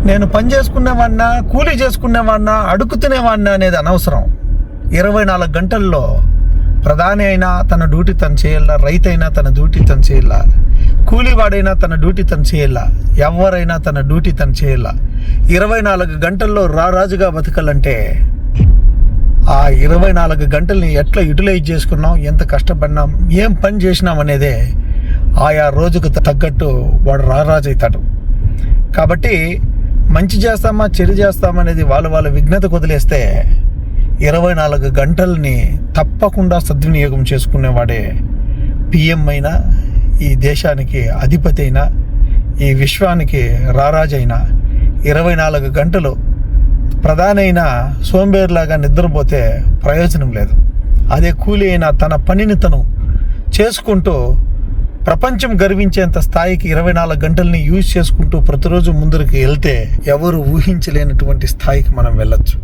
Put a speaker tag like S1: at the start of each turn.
S1: నేను పని చేసుకునేవాడినా, కూలీ చేసుకునేవాడినా, అడుగుతునేవాడినా అనేది అనవసరం. 24 గంటల్లో ప్రధాని అయినా తన డ్యూటీ తను చేయాలా, రైతు అయినా తన డ్యూటీ తను చేయాలా, కూలీవాడైనా తన డ్యూటీ తను చేయాలా, ఎవరైనా తన డ్యూటీ తను చేయాలా. 24 గంటల్లో రారాజుగా బతకాలంటే ఆ 24 గంటల్ని ఎట్లా యూటిలైజ్ చేసుకున్నాం, ఎంత కష్టపడినాం, ఏం పని చేసినాం అనేదే ఆయా రోజుకు తగ్గట్టు వాడు రారాజు అవుతాడు. కాబట్టి మంచి చేస్తామా చెడు చేస్తామా అనేది వాళ్ళ విఘ్నతకు వదిలేస్తే 24 గంటల్ని తప్పకుండా సద్వినియోగం చేసుకునేవాడే పిఎం అయినా, ఈ దేశానికి అధిపతి అయినా, ఈ విశ్వానికి రారాజైనా. 24 గంటలు ప్రధాని అయినా సోంబేరులాగా నిద్రపోతే ప్రయోజనం లేదు. అదే కూలీ అయినా తన పనిని తను చేసుకుంటూ ప్రపంచం గర్వించేంత స్థాయికి 24 గంటల్ని యూజ్ చేసుకుంటూ ప్రతిరోజు ముందరికి వెళ్తే ఎవరు ఊహించలేనటువంటి స్థాయికి మనం వెళ్ళొచ్చు.